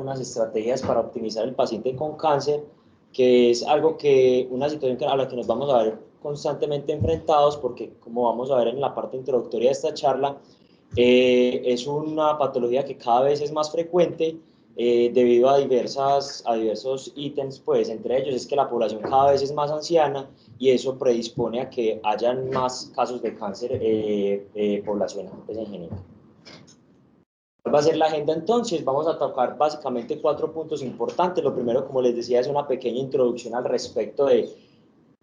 algunas estrategias para optimizar el paciente con cáncer, que es algo que, una situación a la que nos vamos a ver constantemente enfrentados, porque como vamos a ver en la parte introductoria de esta charla, es una patología que cada vez es más frecuente debido a diversos ítems, pues entre ellos es que la población cada vez es más anciana y eso predispone a que hayan más casos de cáncer poblacional, pues, en general. ¿Cuál va a ser la agenda entonces? Vamos a tocar básicamente 4 puntos importantes. Lo primero, como les decía, es una pequeña introducción al respecto de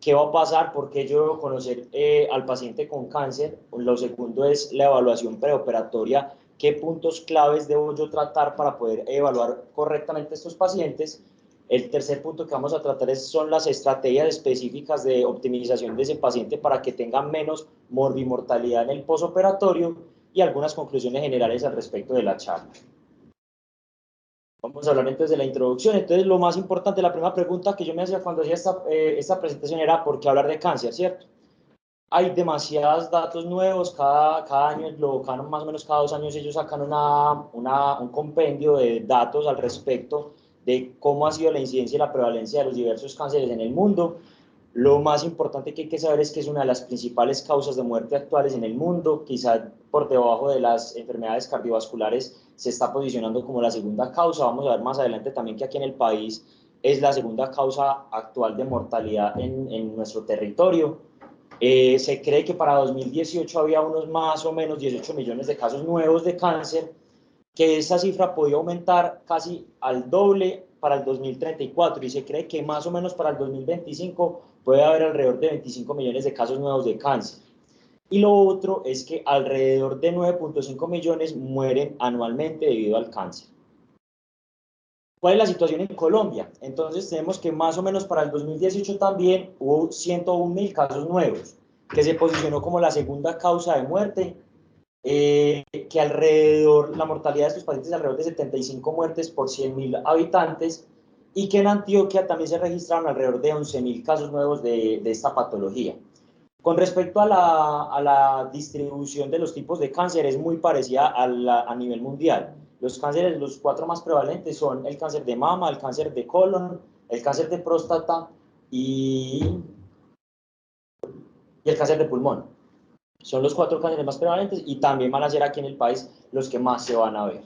qué va a pasar, por qué yo debo conocer al paciente con cáncer. Lo segundo es la evaluación preoperatoria, qué puntos claves debo yo tratar para poder evaluar correctamente a estos pacientes. El tercer punto que vamos a tratar son las estrategias específicas de optimización de ese paciente para que tenga menos morbimortalidad en el posoperatorio y algunas conclusiones generales al respecto de la charla. Vamos a hablar entonces de la introducción. Entonces, lo más importante, la primera pregunta que yo me hacía cuando hacía esta presentación era ¿por qué hablar de cáncer, cierto? Hay demasiados datos nuevos, cada año, más o menos cada 2 años ellos sacan un compendio de datos al respecto de cómo ha sido la incidencia y la prevalencia de los diversos cánceres en el mundo. Lo más importante que hay que saber es que es una de las principales causas de muerte actuales en el mundo, quizá por debajo de las enfermedades cardiovasculares se está posicionando como la segunda causa. Vamos a ver más adelante también que aquí en el país es la segunda causa actual de mortalidad en nuestro territorio. Se cree que para 2018 había unos más o menos 18 millones de casos nuevos de cáncer, que esa cifra podía aumentar casi al doble para el 2034 y se cree que más o menos para el 2025 puede haber alrededor de 25 millones de casos nuevos de cáncer. Y lo otro es que alrededor de 9.5 millones mueren anualmente debido al cáncer. ¿Cuál es la situación en Colombia? Entonces tenemos que más o menos para el 2018 también hubo 101.000 casos nuevos, que se posicionó como la segunda causa de muerte, que alrededor, la mortalidad de estos pacientes es alrededor de 75 muertes por 100.000 habitantes, y que en Antioquia también se registraron alrededor de 11.000 casos nuevos de esta patología. Con respecto a la distribución de los tipos de cáncer, es muy parecida a nivel mundial. Los cánceres, los 4 más prevalentes son el cáncer de mama, el cáncer de colon, el cáncer de próstata y el cáncer de pulmón. Son los 4 cánceres más prevalentes y también van a ser aquí en el país los que más se van a ver.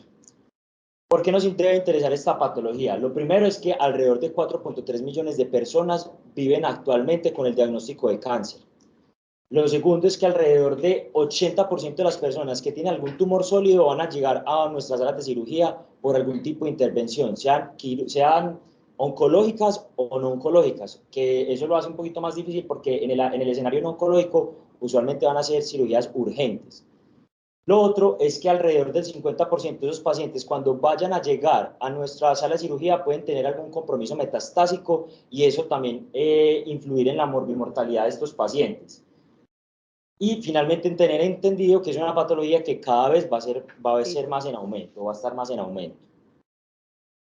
¿Por qué nos debe interesar esta patología? Lo primero es que alrededor de 4.3 millones de personas viven actualmente con el diagnóstico de cáncer. Lo segundo es que alrededor de 80% de las personas que tienen algún tumor sólido van a llegar a nuestras salas de cirugía por algún tipo de intervención, sean oncológicas o no oncológicas, que eso lo hace un poquito más difícil porque en el escenario no oncológico usualmente van a ser cirugías urgentes. Lo otro es que alrededor del 50% de esos pacientes, cuando vayan a llegar a nuestra sala de cirugía, pueden tener algún compromiso metastásico y eso también influir en la morbimortalidad de estos pacientes. Y finalmente tener entendido que es una patología que cada vez va a ser más en aumento, va a estar más en aumento.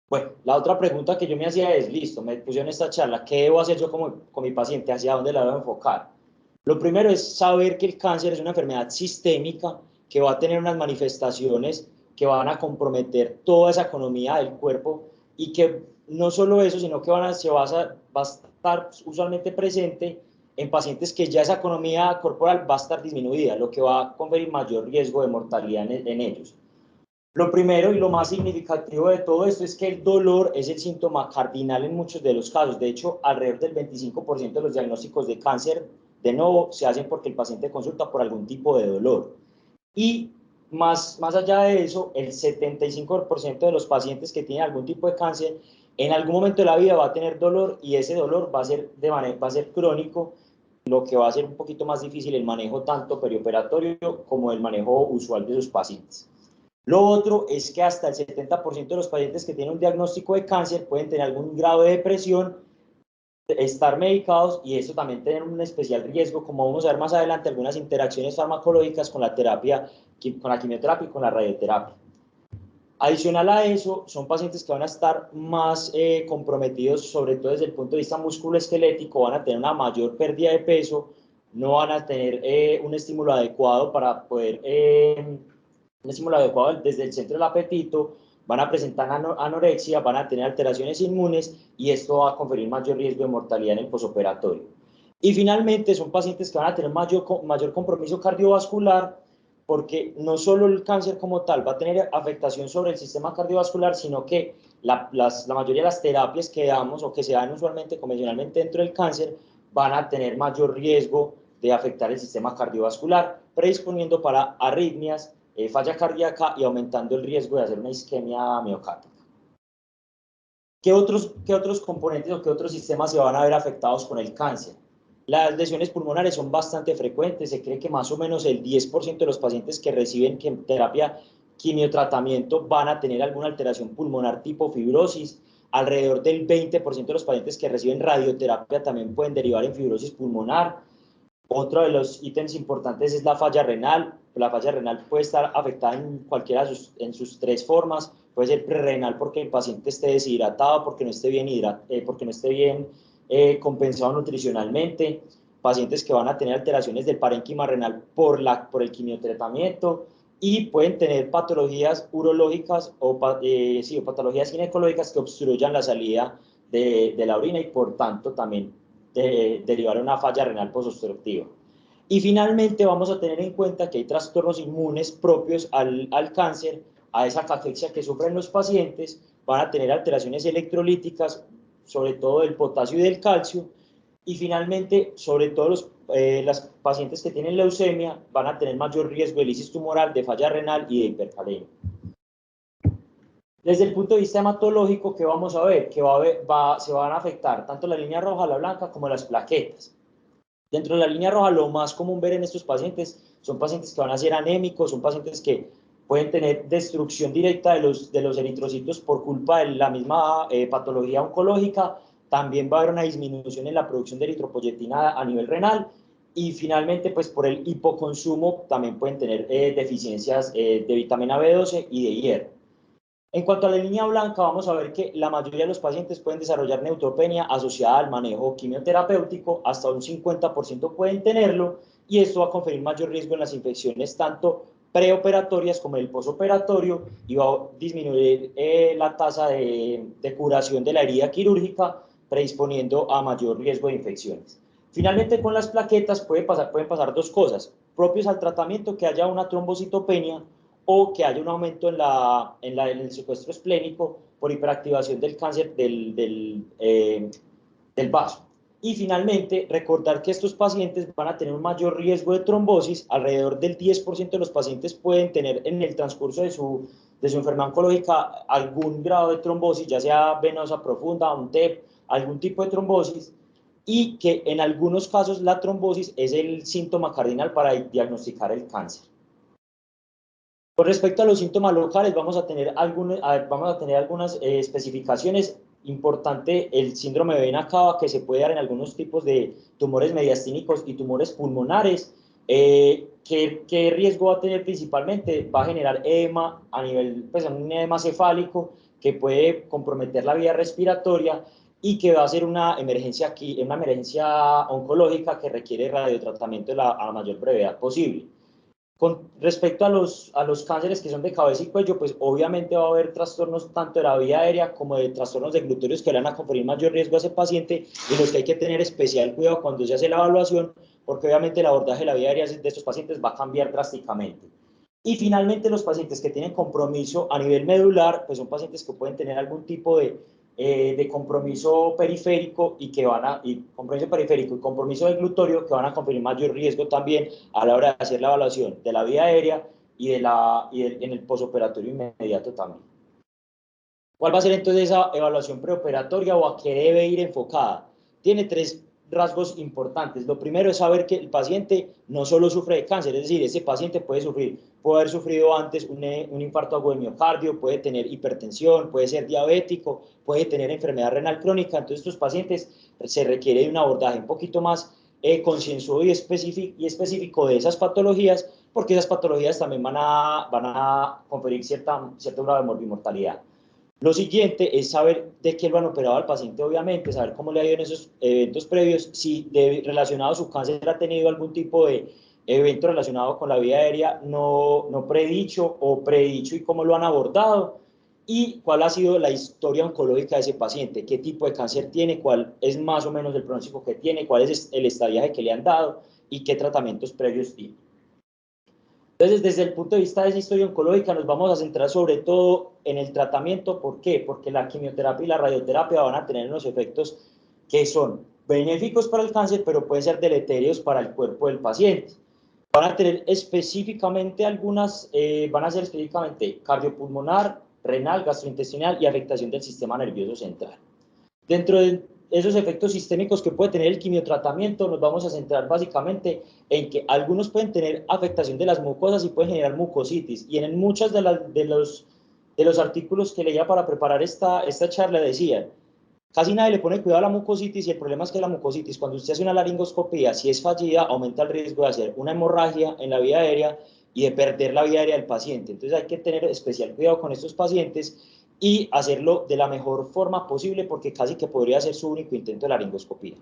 Bueno, la otra pregunta que yo me hacía es, listo, me pusieron esta charla, ¿qué debo hacer yo con mi paciente? ¿Hacia dónde la debo enfocar? Lo primero es saber que el cáncer es una enfermedad sistémica que va a tener unas manifestaciones que van a comprometer toda esa economía del cuerpo y que no solo eso, sino que va a estar usualmente presente en pacientes que ya esa economía corporal va a estar disminuida, lo que va a conferir mayor riesgo de mortalidad en ellos. Lo primero y lo más significativo de todo esto es que el dolor es el síntoma cardinal en muchos de los casos. De hecho, alrededor del 25% de los diagnósticos de cáncer de nuevo se hacen porque el paciente consulta por algún tipo de dolor. Y más allá de eso, el 75% de los pacientes que tienen algún tipo de cáncer en algún momento de la vida va a tener dolor y ese dolor va a ser crónico, lo que va a hacer un poquito más difícil el manejo tanto perioperatorio como el manejo usual de sus pacientes. Lo otro es que hasta el 70% de los pacientes que tienen un diagnóstico de cáncer pueden tener algún grado de depresión, estar medicados y eso también tener un especial riesgo, como vamos a ver más adelante, algunas interacciones farmacológicas con la terapia, con la quimioterapia y con la radioterapia. Adicional a eso, son pacientes que van a estar más comprometidos, sobre todo desde el punto de vista musculoesquelético, van a tener una mayor pérdida de peso, no van a tener un estímulo adecuado para poder, un estímulo adecuado desde el centro del apetito, van a presentar anorexia, van a tener alteraciones inmunes y esto va a conferir mayor riesgo de mortalidad en el posoperatorio. Y finalmente son pacientes que van a tener mayor compromiso cardiovascular, porque no solo el cáncer como tal va a tener afectación sobre el sistema cardiovascular, sino que la mayoría de las terapias que damos o que se dan usualmente convencionalmente dentro del cáncer van a tener mayor riesgo de afectar el sistema cardiovascular, predisponiendo para arritmias, falla cardíaca y aumentando el riesgo de hacer una isquemia miocárdica. ¿Qué otros componentes o qué otros sistemas se van a ver afectados con el cáncer? Las lesiones pulmonares son bastante frecuentes, se cree que más o menos el 10% de los pacientes que reciben terapia quimiotratamiento van a tener alguna alteración pulmonar tipo fibrosis, alrededor del 20% de los pacientes que reciben radioterapia también pueden derivar en fibrosis pulmonar. Otro de los ítems importantes es la falla renal. La falla renal puede estar afectada en cualquiera de sus tres formas. Puede ser prerrenal porque el paciente esté deshidratado, porque no esté bien compensado nutricionalmente. Pacientes que van a tener alteraciones del parénquima renal por el quimiotratamiento y pueden tener patologías urológicas o patologías ginecológicas que obstruyan la salida de la orina y por tanto también derivar una falla renal posobstructiva. Y finalmente vamos a tener en cuenta que hay trastornos inmunes propios al cáncer, a esa cachexia que sufren los pacientes, van a tener alteraciones electrolíticas, sobre todo del potasio y del calcio, y finalmente, sobre todo los pacientes que tienen leucemia van a tener mayor riesgo de lisis tumoral, de falla renal y de hipercalemia. Desde el punto de vista hematológico, ¿qué vamos a ver? Que se van a afectar tanto la línea roja, la blanca, como las plaquetas. Dentro de la línea roja, lo más común ver en estos pacientes son pacientes que van a ser anémicos, son pacientes que pueden tener destrucción directa de los eritrocitos por culpa de la misma patología oncológica. También va a haber una disminución en la producción de eritropoyetina a nivel renal. Y finalmente, pues por el hipoconsumo, también pueden tener deficiencias de vitamina B12 y de hierro. En cuanto a la línea blanca, vamos a ver que la mayoría de los pacientes pueden desarrollar neutropenia asociada al manejo quimioterapéutico, hasta un 50% pueden tenerlo, y esto va a conferir mayor riesgo en las infecciones tanto preoperatorias como en el posoperatorio, y va a disminuir la tasa de curación de la herida quirúrgica, predisponiendo a mayor riesgo de infecciones. Finalmente, con las plaquetas pueden pasar dos cosas, propios al tratamiento, que haya una trombocitopenia, o que haya un aumento en el secuestro esplénico por hiperactivación del cáncer del vaso. Y finalmente, recordar que estos pacientes van a tener un mayor riesgo de trombosis. Alrededor del 10% de los pacientes pueden tener en el transcurso de su enfermedad oncológica algún grado de trombosis, ya sea venosa profunda, un TEP, algún tipo de trombosis, y que en algunos casos la trombosis es el síntoma cardinal para diagnosticar el cáncer. Con respecto a los síntomas locales, vamos a tener algunas especificaciones. Importante el síndrome de vena cava, que se puede dar en algunos tipos de tumores mediastínicos y tumores pulmonares. ¿Qué riesgo va a tener principalmente? Va a generar edema a nivel, pues un edema cefálico que puede comprometer la vía respiratoria y que va a ser una emergencia oncológica que requiere radiotratamiento a la mayor brevedad posible. Con respecto a los cánceres que son de cabeza y cuello, pues obviamente va a haber trastornos tanto de la vía aérea como de trastornos de glutóreos que van a conferir mayor riesgo a ese paciente, y los que hay que tener especial cuidado cuando se hace la evaluación, porque obviamente el abordaje de la vía aérea de estos pacientes va a cambiar drásticamente. Y finalmente, los pacientes que tienen compromiso a nivel medular, pues son pacientes que pueden tener algún tipo de compromiso periférico y compromiso periférico y compromiso de glutorio, que van a conferir mayor riesgo también a la hora de hacer la evaluación de la vía aérea y en el posoperatorio inmediato también. ¿Cuál va a ser entonces esa evaluación preoperatoria o a qué debe ir enfocada? Tiene tres rasgos importantes. Lo primero es saber que el paciente no solo sufre de cáncer, es decir, ese paciente puede haber sufrido antes un infarto agudo de miocardio, puede tener hipertensión, puede ser diabético, puede tener enfermedad renal crónica. Entonces, estos pacientes se requiere de un abordaje un poquito más concienzudo y específico de esas patologías, porque esas patologías también van a conferir cierto grado de morbimortalidad. Lo siguiente es saber de qué lo han operado al paciente, obviamente, saber cómo le ha ido en esos eventos previos, si relacionado a su cáncer ha tenido algún tipo de evento relacionado con la vía aérea no predicho o predicho y cómo lo han abordado. y cuál ha sido la historia oncológica de ese paciente, qué tipo de cáncer tiene, cuál es más o menos el pronóstico que tiene, cuál es el estadiaje que le han dado y qué tratamientos previos tiene. Entonces, desde el punto de vista de esa historia oncológica, nos vamos a centrar sobre todo en el tratamiento. ¿Por qué? Porque la quimioterapia y la radioterapia van a tener unos efectos que son benéficos para el cáncer, pero pueden ser deleterios para el cuerpo del paciente. Van a tener específicamente van a ser específicamente cardiopulmonar, renal, gastrointestinal y afectación del sistema nervioso central. Dentro de esos efectos sistémicos que puede tener el quimiotratamiento, nos vamos a centrar básicamente en que algunos pueden tener afectación de las mucosas y pueden generar mucositis. Y en muchos de los artículos que leía para preparar esta charla decían, casi nadie le pone cuidado a la mucositis y el problema es que la mucositis, cuando usted hace una laringoscopía, si es fallida, aumenta el riesgo de hacer una hemorragia en la vía aérea y de perder la vía aérea del paciente. Entonces hay que tener especial cuidado con estos pacientes y hacerlo de la mejor forma posible porque casi que podría ser su único intento de laringoscopía.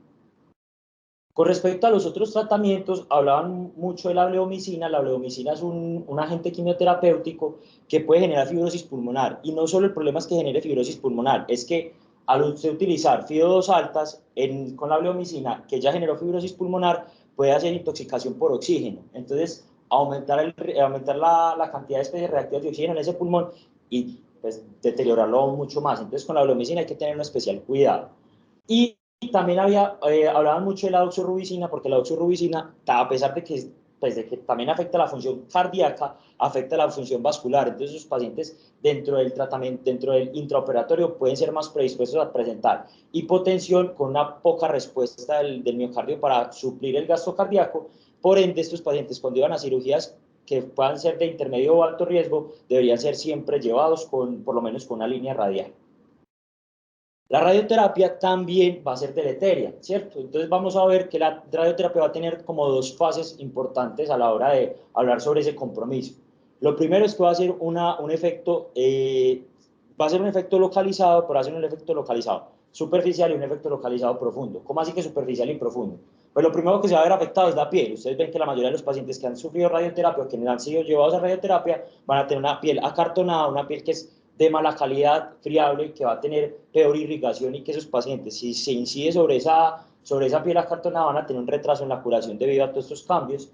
Con respecto a los otros tratamientos, hablaban mucho de la bleomicina. La bleomicina es un agente quimioterapéutico que puede generar fibrosis pulmonar. Y no solo el problema es que genere fibrosis pulmonar, es que al usted utilizar FIO2 altas con la bleomicina, que ya generó fibrosis pulmonar, puede hacer intoxicación por oxígeno. Entonces, aumentar la cantidad de especies reactivas de oxígeno en ese pulmón y pues, deteriorarlo mucho más. Entonces, con la bleomicina hay que tener un especial cuidado. Y también hablaban mucho de la doxorubicina, porque la doxorubicina, a pesar de que también afecta la función cardíaca, afecta la función vascular. Entonces, los pacientes dentro del tratamiento, dentro del intraoperatorio, pueden ser más predispuestos a presentar hipotensión con una poca respuesta del miocardio para suplir el gasto cardíaco. Por ende, estos pacientes, cuando iban a cirugías que puedan ser de intermedio o alto riesgo, deberían ser siempre llevados por lo menos con una línea radial. La radioterapia también va a ser deleteria, ¿cierto? Entonces vamos a ver que la radioterapia va a tener como dos fases importantes a la hora de hablar sobre ese compromiso. Lo primero es que va a ser un efecto, localizado, pero va a ser un efecto localizado superficial y un efecto localizado profundo. ¿Cómo así que superficial y profundo? Pues lo primero que se va a ver afectado es la piel. Ustedes ven que la mayoría de los pacientes que han sufrido radioterapia o que han sido llevados a radioterapia van a tener una piel acartonada, una piel que es de mala calidad, friable, que va a tener peor irrigación y que esos pacientes, si se incide sobre esa piel acartonada, van a tener un retraso en la curación debido a todos estos cambios.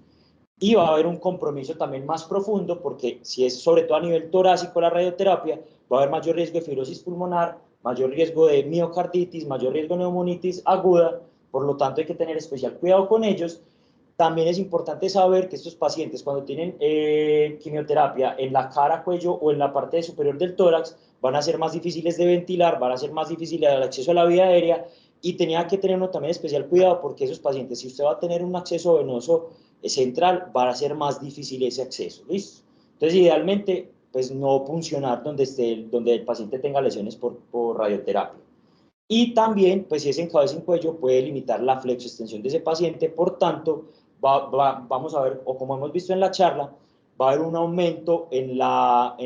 Y va a haber un compromiso también más profundo, porque si es sobre todo a nivel torácico la radioterapia, va a haber mayor riesgo de fibrosis pulmonar, mayor riesgo de miocarditis, mayor riesgo de neumonitis aguda, por lo tanto hay que tener especial cuidado con ellos. También es importante saber que estos pacientes cuando tienen quimioterapia en la cara, cuello o en la parte superior del tórax van a ser más difíciles de ventilar, van a ser más difíciles el acceso a la vía aérea y tenía que tener uno también especial cuidado porque esos pacientes, si usted va a tener un acceso venoso central, va a ser más difícil ese acceso, ¿listo? Entonces, idealmente, pues no funcionar donde el paciente tenga lesiones por radioterapia. Y también, pues si es en cabeza y cuello, puede limitar la flexoextensión de ese paciente, por tanto, vamos a ver, o como hemos visto en la charla, va a haber un aumento en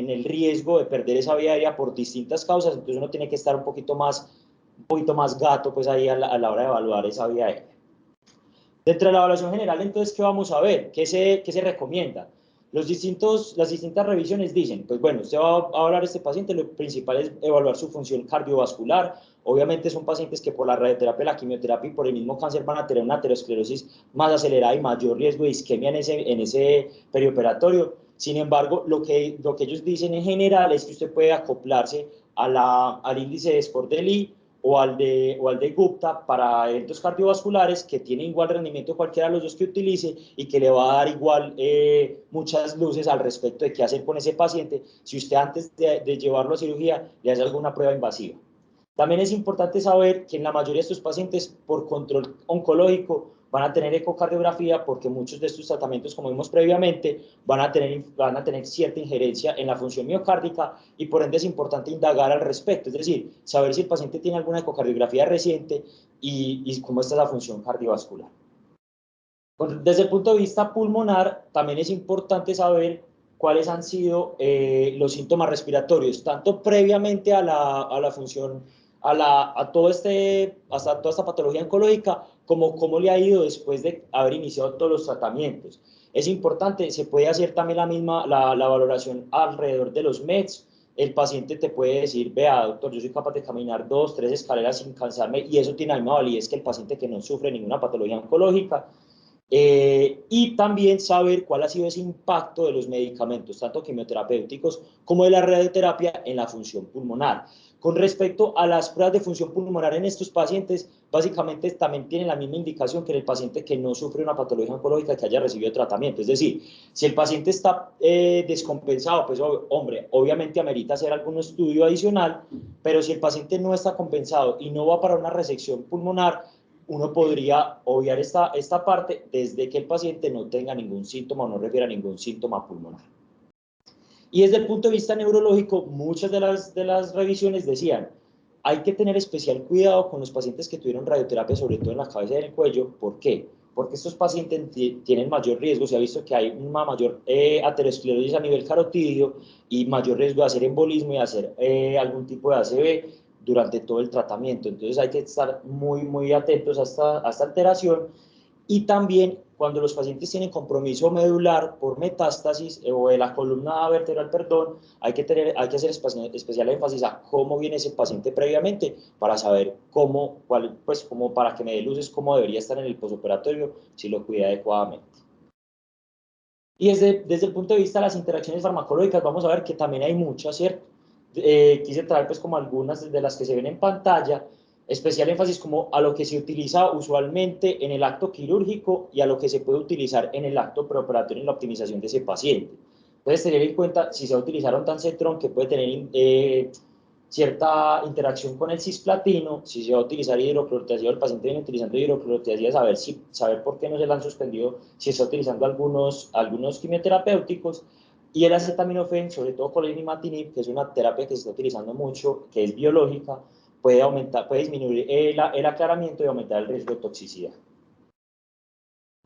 el riesgo de perder esa vía aérea por distintas causas, entonces uno tiene que estar un poquito más gato pues ahí a la hora de evaluar esa vía aérea. Dentro de la evaluación general, entonces, ¿qué vamos a ver? ¿Qué se recomienda? Las distintas revisiones dicen, pues bueno, usted va a hablar de este paciente, lo principal es evaluar su función cardiovascular. Obviamente son pacientes que por la radioterapia, la quimioterapia y por el mismo cáncer van a tener una aterosclerosis más acelerada y mayor riesgo de isquemia en ese perioperatorio. Sin embargo, lo que ellos dicen en general es que usted puede acoplarse al índice de SCORE de Lee o al de Gupta para eventos cardiovasculares que tiene igual rendimiento cualquiera de los dos que utilice y que le va a dar igual muchas luces al respecto de qué hacer con ese paciente si usted antes de llevarlo a cirugía le hace alguna prueba invasiva. También es importante saber que en la mayoría de estos pacientes por control oncológico van a tener ecocardiografía porque muchos de estos tratamientos, como vimos previamente, van a tener cierta injerencia en la función miocárdica y por ende es importante indagar al respecto, es decir, saber si el paciente tiene alguna ecocardiografía reciente y cómo está la función cardiovascular. Desde el punto de vista pulmonar, también es importante saber cuáles han sido los síntomas respiratorios, tanto previamente a la función, hasta toda esta patología oncológica, como cómo le ha ido después de haber iniciado todos los tratamientos. Es importante, se puede hacer también la valoración alrededor de los METs, el paciente te puede decir, vea, doctor, yo soy capaz de caminar 2, 3 escaleras sin cansarme, y eso tiene la misma validez que el paciente que no sufre ninguna patología oncológica. Y también saber cuál ha sido ese impacto de los medicamentos, tanto quimioterapéuticos como de la radioterapia en la función pulmonar. Con respecto a las pruebas de función pulmonar en estos pacientes, básicamente también tienen la misma indicación que en el paciente que no sufre una patología oncológica que haya recibido tratamiento. Es decir, si el paciente está descompensado, pues hombre, obviamente amerita hacer algún estudio adicional, pero si el paciente no está compensado y no va para una resección pulmonar, uno podría obviar esta parte desde que el paciente no tenga ningún síntoma o no refiera a ningún síntoma pulmonar. Y desde el punto de vista neurológico, muchas de las revisiones decían, hay que tener especial cuidado con los pacientes que tuvieron radioterapia, sobre todo en la cabeza y en el cuello. ¿Por qué? Porque estos pacientes tienen mayor riesgo, se ha visto que hay una mayor aterosclerosis a nivel carotídeo y mayor riesgo de hacer embolismo y hacer algún tipo de ACV durante todo el tratamiento. Entonces hay que estar muy atentos a esta alteración. Y también cuando los pacientes tienen compromiso medular por metástasis o de la columna vertebral, perdón, hay que hacer especial énfasis a cómo viene ese paciente previamente para saber como para que me dé luces cómo debería estar en el posoperatorio si lo cuida adecuadamente. Y desde el punto de vista de las interacciones farmacológicas, vamos a ver que también hay muchas, ¿cierto? Quise traer pues como algunas de las que se ven en pantalla, especial énfasis como a lo que se utiliza usualmente en el acto quirúrgico y a lo que se puede utilizar en el acto preoperatorio en la optimización de ese paciente. Entonces, tener en cuenta si se va a utilizar un tancetrón que puede tener cierta interacción con el cisplatino, si se va a utilizar hidroclorotiazida, el paciente viene utilizando hidroclorotiazida, saber por qué no se la han suspendido, si está utilizando algunos quimioterapéuticos, y el acetaminofén, sobre todo con el imatinib, que es una terapia que se está utilizando mucho, que es biológica, puede disminuir el aclaramiento y aumentar el riesgo de toxicidad.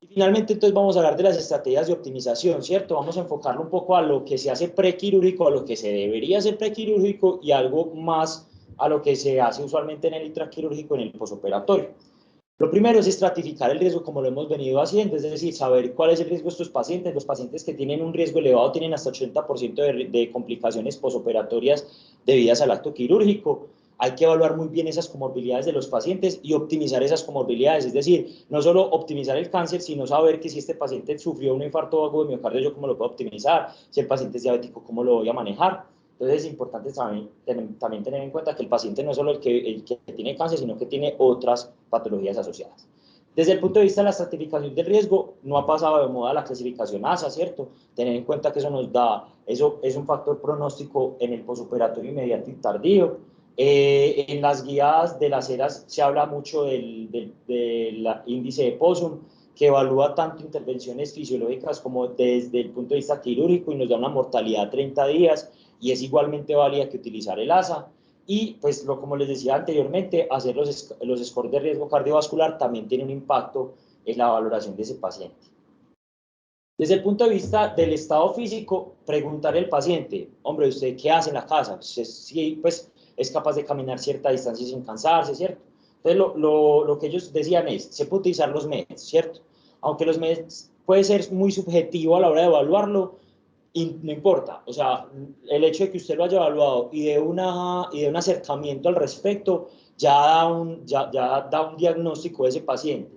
Y finalmente, entonces, vamos a hablar de las estrategias de optimización, ¿cierto? Vamos a enfocarlo un poco a lo que se hace prequirúrgico, a lo que se debería hacer prequirúrgico y algo más a lo que se hace usualmente en el intraquirúrgico en el posoperatorio. Lo primero es estratificar el riesgo como lo hemos venido haciendo, es decir, saber cuál es el riesgo de estos pacientes. Los pacientes que tienen un riesgo elevado tienen hasta 80% de complicaciones posoperatorias debidas al acto quirúrgico. Hay que evaluar muy bien esas comorbilidades de los pacientes y optimizar esas comorbilidades, es decir, no solo optimizar el cáncer, sino saber que si este paciente sufrió un infarto agudo de miocardio, yo cómo lo puedo optimizar, si el paciente es diabético, cómo lo voy a manejar. Entonces es importante también tener en cuenta que el paciente no es solo el que tiene cáncer, sino que tiene otras patologías asociadas. Desde el punto de vista de la estratificación del riesgo, no ha pasado de moda la clasificación ASA, ¿cierto? Tener en cuenta que eso es un factor pronóstico en el posoperatorio inmediato y tardío. En las guías de las ERAs se habla mucho del índice de POSUM, que evalúa tanto intervenciones fisiológicas como desde el punto de vista quirúrgico y nos da una mortalidad a 30 días y es igualmente válida que utilizar el ASA. Y pues como les decía anteriormente, hacer los scores de riesgo cardiovascular también tiene un impacto en la valoración de ese paciente. Desde el punto de vista del estado físico, preguntarle al paciente, hombre, ¿usted qué hace en la casa? Si pues, es capaz de caminar cierta distancia sin cansarse, ¿cierto? Entonces, lo que ellos decían es, se puede utilizar los MEDs, ¿cierto? Aunque los MEDs puede ser muy subjetivo a la hora de evaluarlo, y no importa, o sea, el hecho de que usted lo haya evaluado y de un acercamiento al respecto ya da un diagnóstico de ese paciente.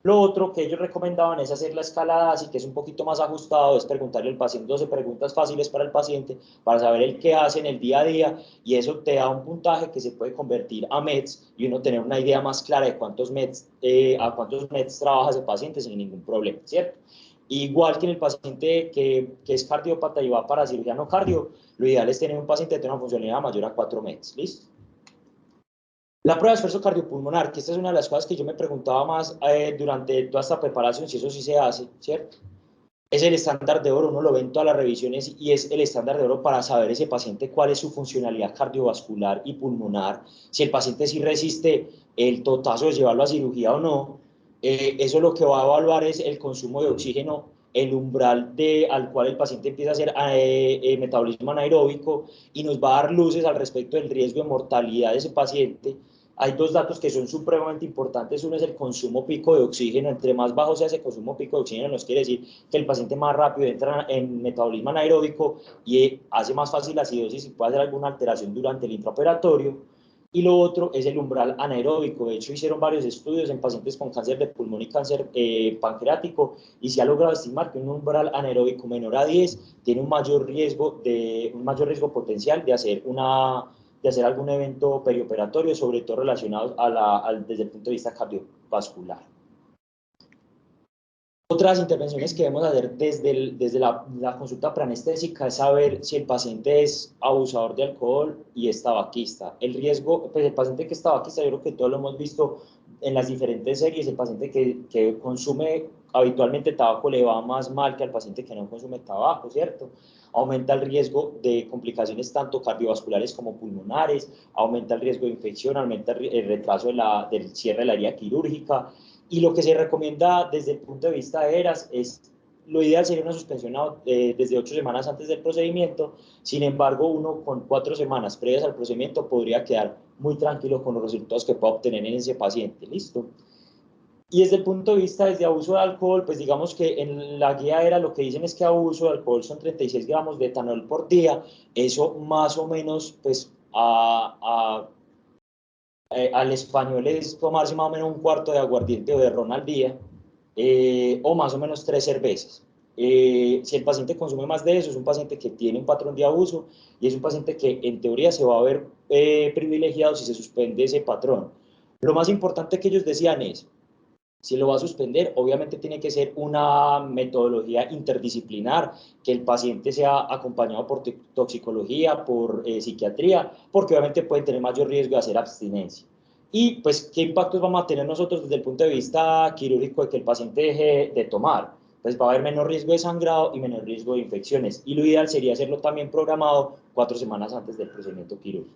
Lo otro que ellos recomendaban es hacer la escalada, así que es un poquito más ajustado, es preguntarle al paciente 12 preguntas fáciles para el paciente, para saber el qué hace en el día a día, y eso te da un puntaje que se puede convertir a MEDs y uno tener una idea más clara de a cuántos MEDs trabaja ese paciente sin ningún problema, ¿cierto? Igual que en el paciente que es cardiópata y va para cirugía no cardio, lo ideal es tener un paciente que tenga una funcionalidad mayor a 4 MEDs, ¿listo? La prueba de esfuerzo cardiopulmonar, que esta es una de las cosas que yo me preguntaba más durante toda esta preparación, si eso sí se hace, ¿cierto? Es el estándar de oro, uno lo ve en todas las revisiones y es el estándar de oro para saber ese paciente cuál es su funcionalidad cardiovascular y pulmonar, si el paciente sí resiste el totazo de llevarlo a cirugía o no. Eso lo que va a evaluar es el consumo de oxígeno, el umbral al cual el paciente empieza a hacer metabolismo anaeróbico y nos va a dar luces al respecto del riesgo de mortalidad de ese paciente hay dos datos que son supremamente importantes. Uno es el consumo pico de oxígeno. Entre más bajo sea ese consumo pico de oxígeno, nos quiere decir que el paciente más rápido entra en metabolismo anaeróbico y hace más fácil la acidosis y puede hacer alguna alteración durante el intraoperatorio. Y lo otro es el umbral anaeróbico. De hecho, hicieron varios estudios en pacientes con cáncer de pulmón y cáncer pancreático y se ha logrado estimar que un umbral anaeróbico menor a 10 tiene un mayor riesgo potencial de hacer algún evento perioperatorio, sobre todo relacionado desde el punto de vista cardiovascular. Otras intervenciones que debemos hacer desde la consulta preanestésica es saber si el paciente es abusador de alcohol y es tabaquista. El riesgo, pues el paciente que es tabaquista, yo creo que todos lo hemos visto en las diferentes series, el paciente que consume habitualmente tabaco le va más mal que al paciente que no consume tabaco, ¿cierto? Aumenta el riesgo de complicaciones tanto cardiovasculares como pulmonares, aumenta el riesgo de infección, aumenta el retraso del cierre de la herida quirúrgica. Y lo que se recomienda desde el punto de vista de ERAS es, lo ideal sería una suspensión desde 8 semanas antes del procedimiento. Sin embargo, uno con 4 semanas previas al procedimiento podría quedar muy tranquilo con los resultados que pueda obtener en ese paciente. ¿Listo? Y desde el punto de vista desde abuso de alcohol, pues digamos que en la guía ERA lo que dicen es que abuso de alcohol son 36 gramos de etanol por día. Eso más o menos, pues al español es tomarse más o menos un cuarto de aguardiente o de ron al día, o más o menos 3 cervezas. Si el paciente consume más de eso, es un paciente que tiene un patrón de abuso y es un paciente que en teoría se va a ver privilegiado si se suspende ese patrón. Lo más importante que ellos decían es, si lo va a suspender, obviamente tiene que ser una metodología interdisciplinar, que el paciente sea acompañado por toxicología, por psiquiatría, porque obviamente pueden tener mayor riesgo de hacer abstinencia. Y pues, ¿qué impactos vamos a tener nosotros desde el punto de vista quirúrgico de que el paciente deje de tomar? Pues va a haber menor riesgo de sangrado y menor riesgo de infecciones. Y lo ideal sería hacerlo también programado 4 semanas antes del procedimiento quirúrgico.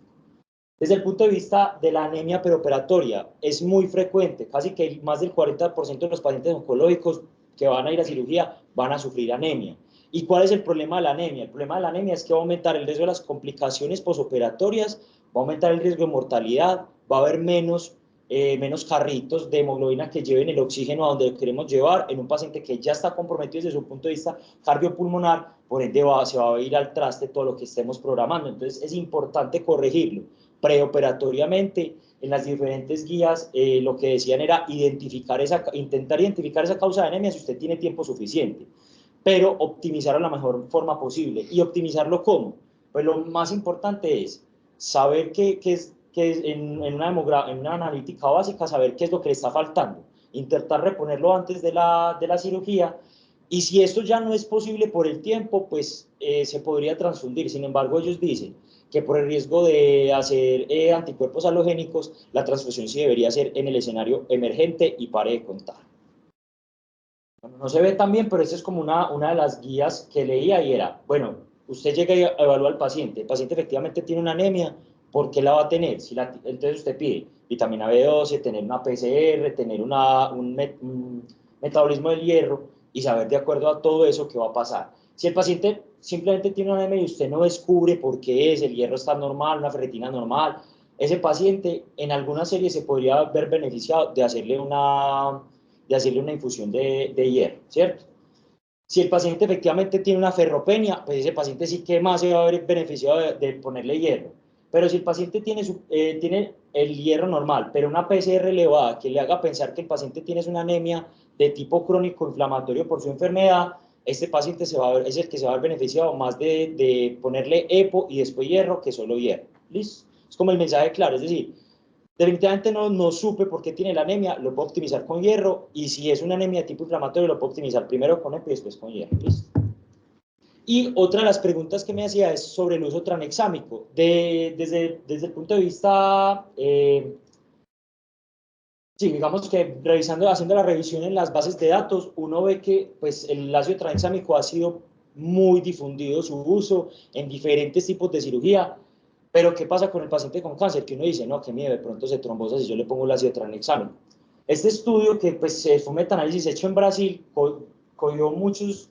Desde el punto de vista de la anemia preoperatoria, es muy frecuente, casi que más del 40% de los pacientes oncológicos que van a ir a cirugía van a sufrir anemia. ¿Y cuál es el problema de la anemia? El problema de la anemia es que va a aumentar el riesgo de las complicaciones posoperatorias, va a aumentar el riesgo de mortalidad, va a haber menos carritos de hemoglobina que lleven el oxígeno a donde lo queremos llevar en un paciente que ya está comprometido desde su punto de vista cardiopulmonar, por ende se va a ir al traste todo lo que estemos programando. Entonces es importante corregirlo preoperatoriamente. En las diferentes guías lo que decían era intentar identificar esa causa de anemia si usted tiene tiempo suficiente, pero optimizarlo de la mejor forma posible. ¿Y optimizarlo cómo? Pues lo más importante es saber qué es en una analítica básica, saber qué es lo que le está faltando, intentar reponerlo antes de la cirugía. Y si esto ya no es posible por el tiempo, pues se podría transfundir. Sin embargo, ellos dicen que por el riesgo de hacer anticuerpos halogénicos, la transfusión sí debería ser en el escenario emergente y pare de contar. Bueno, no se ve tan bien, pero esa es como una de las guías que leía y era, bueno, usted llega y evalúa al paciente, el paciente efectivamente tiene una anemia, ¿por qué la va a tener? Entonces usted pide vitamina B12, tener una PCR, tener un metabolismo del hierro y saber de acuerdo a todo eso qué va a pasar. Si el paciente simplemente tiene una anemia y usted no descubre por qué es, el hierro está normal, una ferritina normal, ese paciente en alguna serie se podría ver beneficiado de hacerle una infusión de hierro, ¿cierto? Si el paciente efectivamente tiene una ferropenia, pues ese paciente sí que más se va a ver beneficiado de ponerle hierro. Pero si el paciente tiene el hierro normal, pero una PCR elevada que le haga pensar que el paciente tiene una anemia de tipo crónico inflamatorio por su enfermedad, este paciente es el que se va a ver beneficiado más de ponerle EPO y después hierro que solo hierro. ¿Listo? Es como el mensaje claro, es decir, definitivamente no supe por qué tiene la anemia, lo puedo optimizar con hierro, y si es una anemia de tipo inflamatorio, lo puedo optimizar primero con EPO y después con hierro. ¿Listo? Y otra de las preguntas que me hacía es sobre el uso tranexámico. Desde el punto de vista, sí, digamos que haciendo la revisión en las bases de datos, uno ve que pues, el ácido tranexámico ha sido muy difundido su uso en diferentes tipos de cirugía. Pero ¿qué pasa con el paciente con cáncer? Que uno dice, no, que miedo, de pronto se trombosa si yo le pongo el ácido tranexámico. Este estudio que pues fue un metaanálisis hecho en Brasil,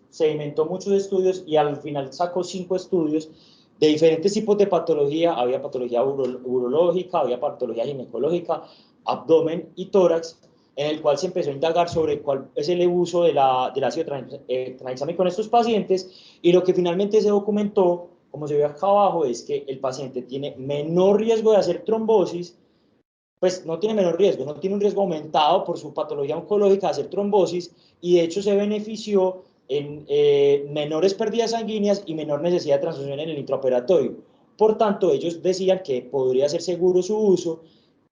sedimentó muchos estudios y al final sacó 5 estudios de diferentes tipos de patología. Había patología urológica, había patología ginecológica, abdomen y tórax, en el cual se empezó a indagar sobre cuál es el uso del ácido tranexámico en estos pacientes, y lo que finalmente se documentó, como se ve acá abajo, es que el paciente tiene menor riesgo de hacer trombosis, pues no tiene menor riesgo, no tiene un riesgo aumentado por su patología oncológica de hacer trombosis, y de hecho se benefició en menores pérdidas sanguíneas y menor necesidad de transfusión en el intraoperatorio. Por tanto, ellos decían que podría ser seguro su uso,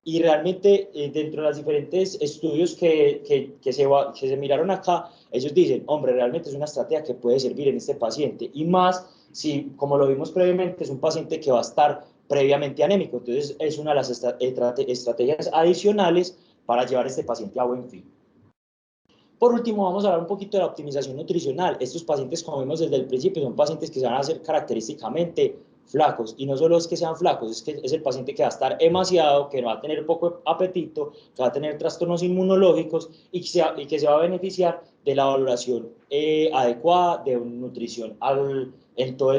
y realmente dentro de los diferentes estudios que se miraron acá, ellos dicen, hombre, realmente es una estrategia que puede servir en este paciente, y más si, como lo vimos previamente, es un paciente que va a estar previamente anémico. Entonces es una de las estrategias adicionales para llevar a este paciente a buen fin. Por último, vamos a hablar un poquito de la optimización nutricional. Estos pacientes, como vimos desde el principio, son pacientes que se van a hacer característicamente flacos, y no solo es que sean flacos, es que es el paciente que va a estar demasiado, que va a tener poco apetito, que va a tener trastornos inmunológicos, y que se va a beneficiar de la valoración adecuada de nutrición en todo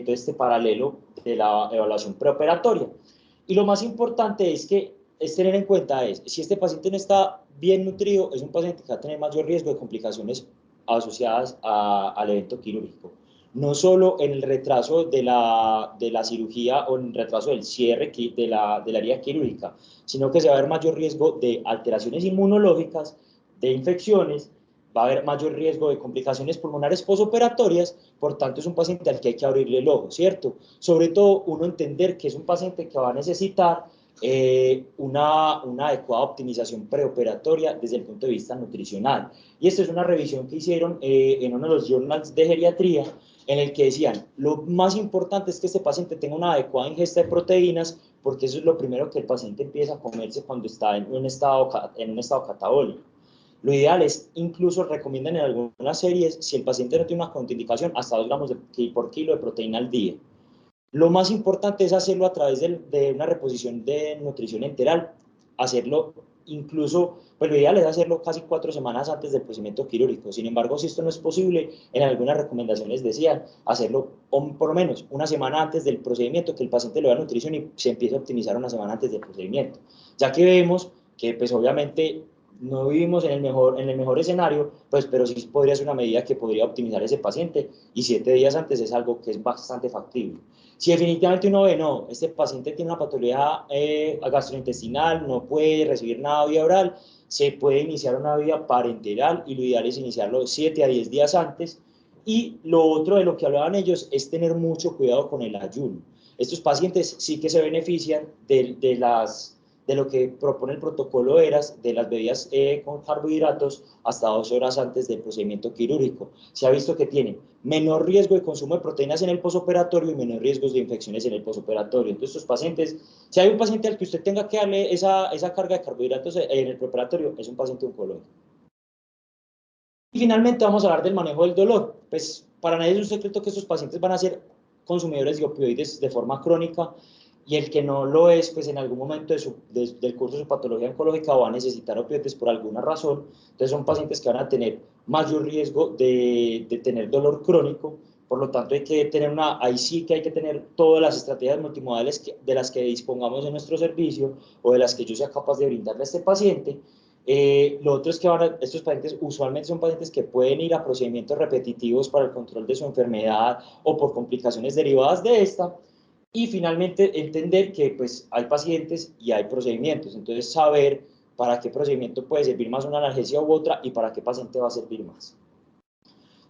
este paralelo de la evaluación preoperatoria. Y lo más importante es tener en cuenta si este paciente no está bien nutrido, es un paciente que va a tener mayor riesgo de complicaciones asociadas al evento quirúrgico. No solo en el retraso de la cirugía o en el retraso del cierre de la herida quirúrgica, sino que se va a haber mayor riesgo de alteraciones inmunológicas, de infecciones, va a haber mayor riesgo de complicaciones pulmonares postoperatorias. Por tanto, es un paciente al que hay que abrirle el ojo, ¿cierto? Sobre todo, uno entender que es un paciente que va a necesitar una adecuada optimización preoperatoria desde el punto de vista nutricional. Y esta es una revisión que hicieron en uno de los journals de geriatría, en el que decían, lo más importante es que este paciente tenga una adecuada ingesta de proteínas, porque eso es lo primero que el paciente empieza a comerse cuando está en un estado catabólico. Lo ideal es, incluso recomiendan en algunas series, si el paciente no tiene una contraindicación, hasta 2 gramos por kilo de proteína al día. Lo más importante es hacerlo a través de una reposición de nutrición enteral, hacerlo incluso, pues lo ideal es hacerlo casi 4 semanas antes del procedimiento quirúrgico. Sin embargo, si esto no es posible, en algunas recomendaciones decían hacerlo por lo menos una semana antes del procedimiento, que el paciente lo vea nutrición y se empiece a optimizar una semana antes del procedimiento. Ya que vemos que pues obviamente no vivimos en el mejor escenario, pues, pero sí podría ser una medida que podría optimizar ese paciente, y 7 días antes es algo que es bastante factible. Si definitivamente uno ve, no, este paciente tiene una patología gastrointestinal, no puede recibir nada vía oral, se puede iniciar una vía parenteral, y lo ideal es iniciarlo 7 a 10 días antes. Y lo otro de lo que hablaban ellos es tener mucho cuidado con el ayuno. Estos pacientes sí que se benefician de lo que propone el protocolo ERAS, de las bebidas con carbohidratos hasta 2 horas antes del procedimiento quirúrgico. Se ha visto que tienen menor riesgo de consumo de proteínas en el posoperatorio y menor riesgos de infecciones en el posoperatorio. Entonces, estos pacientes, si hay un paciente al que usted tenga que darle esa carga de carbohidratos en el preoperatorio, es un paciente oncológico. Y finalmente vamos a hablar del manejo del dolor. Pues para nadie es un secreto que estos pacientes van a ser consumidores de opioides de forma crónica, y el que no lo es, pues en algún momento del curso de su patología oncológica va a necesitar opioides por alguna razón. Entonces son pacientes que van a tener mayor riesgo de tener dolor crónico. Por lo tanto, ahí sí que hay que tener todas las estrategias multimodales de las que dispongamos en nuestro servicio, o de las que yo sea capaz de brindarle a este paciente. Lo otro es que estos pacientes usualmente son pacientes que pueden ir a procedimientos repetitivos para el control de su enfermedad o por complicaciones derivadas de esta. Y finalmente entender que pues hay pacientes y hay procedimientos, entonces saber para qué procedimiento puede servir más una analgesia u otra, y para qué paciente va a servir más.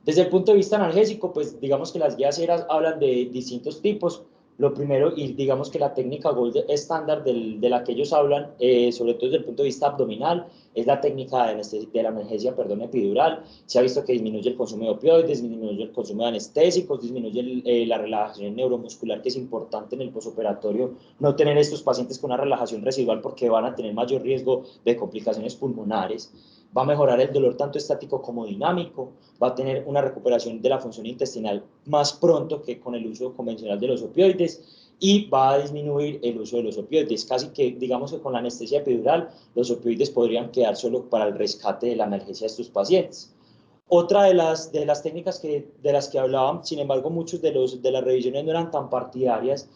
Desde el punto de vista analgésico, pues digamos que las guías ERAS hablan de distintos tipos. Lo primero, y digamos que la técnica Gold estándar de la que ellos hablan, sobre todo desde el punto de vista abdominal, es la técnica de la analgesia, epidural. Se ha visto que disminuye el consumo de opioides, disminuye el consumo de anestésicos, disminuye la relajación neuromuscular, que es importante en el posoperatorio no tener estos pacientes con una relajación residual, porque van a tener mayor riesgo de complicaciones pulmonares. Va a mejorar el dolor tanto estático como dinámico, va a tener una recuperación de la función intestinal más pronto que con el uso convencional de los opioides, y va a disminuir el uso de los opioides. Casi que digamos que con la anestesia epidural los opioides podrían quedar solo para el rescate de la analgesia de estos pacientes. Otra de las técnicas de las que hablaban, sin embargo, muchos de las revisiones no eran tan partidarias,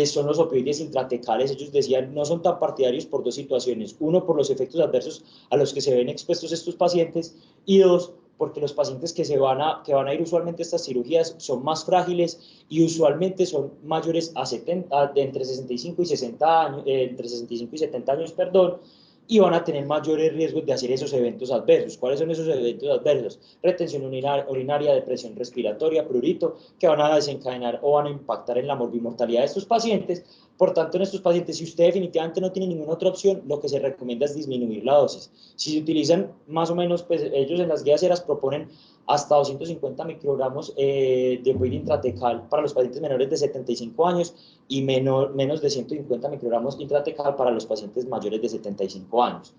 son los opioides intratecales. Ellos decían, no son tan partidarios por dos situaciones. Uno, por los efectos adversos a los que se ven expuestos estos pacientes, y dos, porque los pacientes que van a ir usualmente a estas cirugías son más frágiles y usualmente son mayores a 70, de entre 65 y 60 años, entre 65 y 70 años, perdón, y van a tener mayores riesgos de hacer esos eventos adversos. ¿Cuáles son esos eventos adversos? Retención urinaria, depresión respiratoria, prurito, que van a desencadenar o van a impactar en la morbimortalidad de estos pacientes. Por tanto, en estos pacientes, si usted definitivamente no tiene ninguna otra opción, lo que se recomienda es disminuir la dosis. Si se utilizan más o menos, pues ellos en las guías ERAS proponen hasta 250 microgramos de opioide intratecal para los pacientes menores de 75 años y menos de 150 microgramos intratecal para los pacientes mayores de 75 años.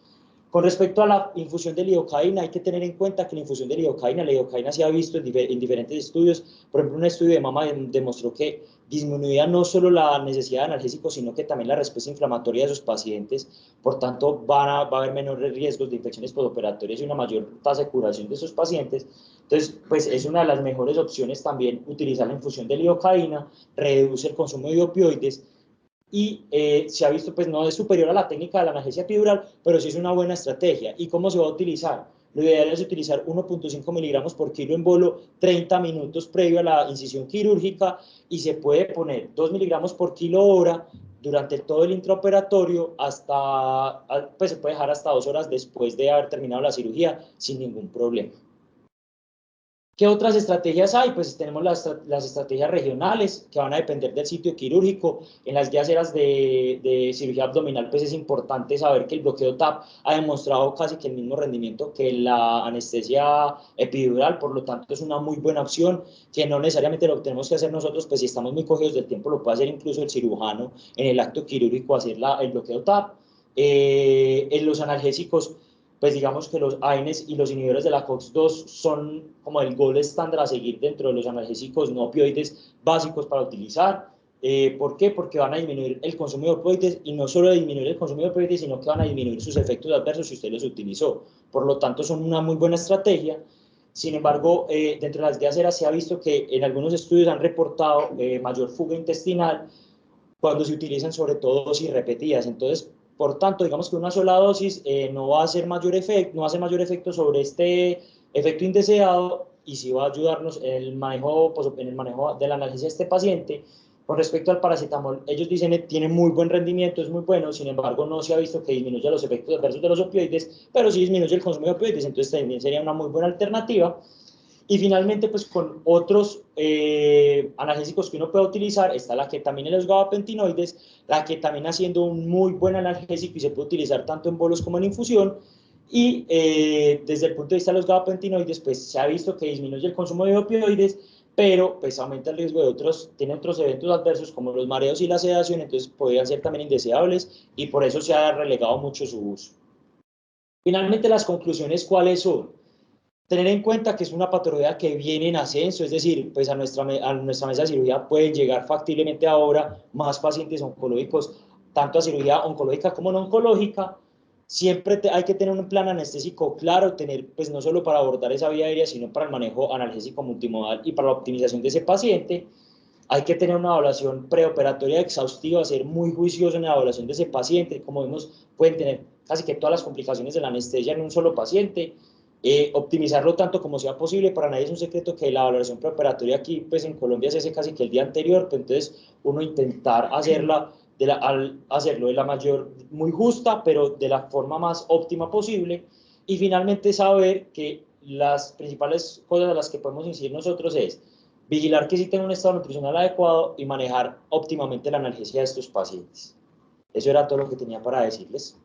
Con respecto a la infusión de lidocaína, hay que tener en cuenta que la infusión de la lidocaína se ha visto en diferentes estudios. Por ejemplo, un estudio de mama demostró que disminuía no solo la necesidad de analgésicos, sino que también la respuesta inflamatoria de esos pacientes. Por tanto, va a haber menores riesgos de infecciones postoperatorias y una mayor tasa de curación de esos pacientes. Entonces, pues es una de las mejores opciones también utilizar la infusión de lidocaína, reduce el consumo de opioides y se ha visto, pues no es superior a la técnica de la analgesia epidural, pero sí es una buena estrategia. ¿Y cómo se va a utilizar? Lo ideal es utilizar 1.5 miligramos por kilo en bolo 30 minutos previo a la incisión quirúrgica y se puede poner 2 miligramos por kilo hora durante todo el intraoperatorio hasta, pues se puede dejar hasta 2 horas después de haber terminado la cirugía sin ningún problema. ¿Qué otras estrategias hay? Pues tenemos las estrategias regionales que van a depender del sitio quirúrgico. En las guías ERAS de cirugía abdominal, pues es importante saber que el bloqueo TAP ha demostrado casi que el mismo rendimiento que la anestesia epidural, por lo tanto es una muy buena opción, que no necesariamente lo tenemos que hacer nosotros, pues si estamos muy cogidos del tiempo, lo puede hacer incluso el cirujano en el acto quirúrgico, hacer el bloqueo TAP. En los analgésicos, pues digamos que los AINES y los inhibidores de la COX-2 son como el gold estándar a seguir dentro de los analgésicos no opioides básicos para utilizar. ¿Por qué? Porque van a disminuir el consumo de opioides y no solo disminuir el consumo de opioides, sino que van a disminuir sus efectos adversos si usted los utilizó. Por lo tanto, son una muy buena estrategia. Sin embargo, dentro de las guías ERAS se ha visto que en algunos estudios han reportado mayor fuga intestinal cuando se utilizan sobre todo dosis repetidas. Entonces, por tanto, digamos que una sola dosis no va a hacer mayor efecto, no va a hacer mayor efecto sobre este efecto indeseado y sí va a ayudarnos en el manejo, pues, en el manejo de la analgesia de este paciente. Con respecto al paracetamol, ellos dicen que tiene muy buen rendimiento, es muy bueno, sin embargo no se ha visto que disminuya los efectos adversos de los opioides, pero sí disminuye el consumo de opioides, entonces también sería una muy buena alternativa. Y finalmente, pues con otros analgésicos que uno puede utilizar, está la ketamina y los gabapentinoides. La ketamina siendo un muy buen analgésico y se puede utilizar tanto en bolos como en infusión. Y desde el punto de vista de los gabapentinoides, pues se ha visto que disminuye el consumo de opioides, pero pues aumenta el riesgo de tiene otros eventos adversos como los mareos y la sedación, entonces podrían ser también indeseables y por eso se ha relegado mucho su uso. Finalmente, las conclusiones, ¿cuáles son? Tener en cuenta que es una patología que viene en ascenso, es decir, pues a nuestra mesa de cirugía pueden llegar factiblemente ahora más pacientes oncológicos, tanto a cirugía oncológica como no oncológica. Siempre hay que tener un plan anestésico claro, tener, pues no solo para abordar esa vía aérea, sino para el manejo analgésico multimodal y para la optimización de ese paciente. Hay que tener una evaluación preoperatoria exhaustiva, ser muy juicioso en la evaluación de ese paciente. Como vemos, pueden tener casi que todas las complicaciones de la anestesia en un solo paciente. Optimizarlo tanto como sea posible. Para nadie es un secreto que la valoración preoperatoria aquí, pues en Colombia se hace casi que el día anterior, pues entonces uno intentar hacerlo de la mayor, muy justa, pero de la forma más óptima posible. Y finalmente saber que las principales cosas a las que podemos incidir nosotros es vigilar que sí tenga un estado nutricional adecuado y manejar óptimamente la analgesia de estos pacientes. Eso era todo lo que tenía para decirles.